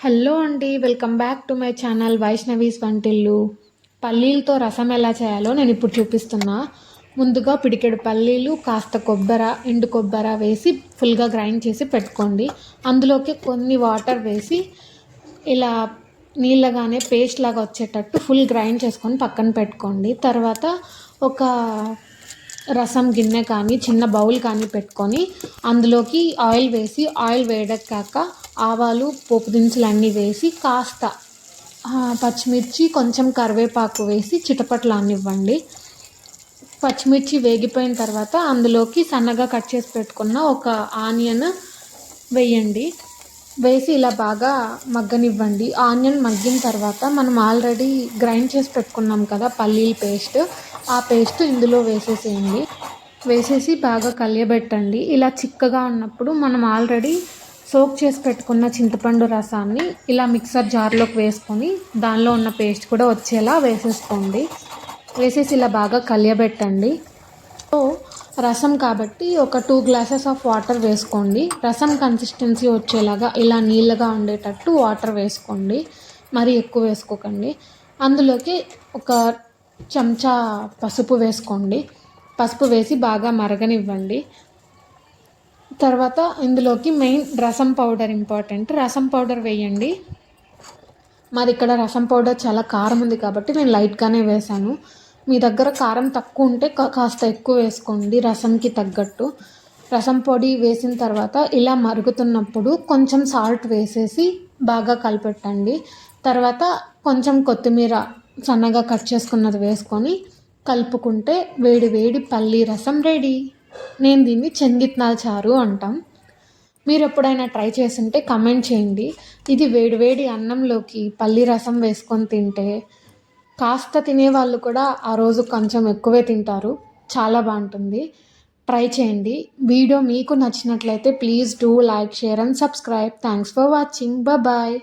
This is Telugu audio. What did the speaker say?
హలో అండి, welcome back to my channel Vaishnavi's వంటిల్లు. పల్లీలతో రసం ఎలా చేయాలో నేను ఇప్పుడు చూపిస్తున్నా. ముందుగా పిడికెడు పల్లీలు, కాస్త ఎండు కొబ్బరి వేసి ఫుల్గా గ్రైండ్ చేసి పెట్టుకోండి. అందులోకి కొన్ని వాటర్ వేసి ఇలా నీళ్ళగానే పేస్ట్ లాగా వచ్చేటట్టు ఫుల్ గ్రైండ్ చేసుకొని పక్కన పెట్టుకోండి. తర్వాత ఒక రసం గిన్నె కానీ చిన్న బౌల్ కానీ పెట్టుకొని అందులోకి ఆయిల్ వేసి ఆయిల్ వేడెక్కాక ఆవాలు, పోపు దినుసులు అన్నీ వేసి కాస్త పచ్చిమిర్చి, కొంచెం కరివేపాకు వేసి చిటపట్లానివ్వండి. పచ్చిమిర్చి వేగిపోయిన తర్వాత అందులోకి సన్నగా కట్ చేసి పెట్టుకున్న ఒక ఆనియన్ వేయండి. వేసి ఇలా బాగా మగ్గనివ్వండి. ఆనియన్ మగ్గిన తర్వాత మనం ఆల్రెడీ గ్రైండ్ చేసి పెట్టుకున్నాం కదా పల్లీల పేస్ట్, ఆ పేస్ట్ ఇందులో వేసేసేయండి. వేసేసి బాగా కలియబెట్టండి. ఇలా చిక్కగా ఉన్నప్పుడు మనం ఆల్రెడీ సోక్ చేసి పెట్టుకున్న చింతపండు రసాన్ని ఇలా మిక్సర్ జార్లోకి వేసుకొని దానిలో ఉన్న పేస్ట్ కూడా వచ్చేలా వేసేసుకోండి. వేసేసి ఇలా బాగా కలియబెట్టండి. సో రసం కాబట్టి ఒక 2 గ్లాసెస్ ఆఫ్ వాటర్ వేసుకోండి. రసం కన్సిస్టెన్సీ వచ్చేలాగా ఇలా నీళ్ళగా ఉండేటట్టు వాటర్ వేసుకోండి, మరీ ఎక్కువ వేసుకోకండి. అందులోకి ఒక చెంచా పసుపు వేసుకోండి. పసుపు వేసి బాగా మరగనివ్వండి. తర్వాత ఇందులోకి మెయిన్ రసం పౌడర్ ఇంపార్టెంట్. రసం పౌడర్ వేయండి. మాది ఇక్కడ రసం పౌడర్ చాలా కారం ఉంది కాబట్టి నేను లైట్గానే వేసాను. మీ దగ్గర కారం తక్కువ ఉంటే కాస్త ఎక్కువ వేసుకోండి రసంకి తగ్గట్టు. రసం పొడి వేసిన తర్వాత ఇలా మరుగుతున్నప్పుడు కొంచెం సాల్ట్ వేసేసి బాగా కలిపెట్టండి. తర్వాత కొంచెం కొత్తిమీర సన్నగా కట్ చేసుకున్నది వేసుకొని కలుపుకుంటే వేడి వేడి పల్లీ రసం రెడీ. నేను దీన్ని చెంగిత్నాల చారు అంటాం. మీరు ఎప్పుడైనా ట్రై చేసుంటే కమెంట్ చేయండి. ఇది వేడివేడి అన్నంలోకి పల్లీ రసం వేసుకొని తింటే కాస్త తినేవాళ్ళు కూడా ఆ రోజు కొంచెం ఎక్కువే తింటారు. చాలా బాగుంటుంది. ట్రై చేయండి. వీడియో మీకు నచ్చినట్లయితే please do like, share and subscribe. Thanks for watching. Bye.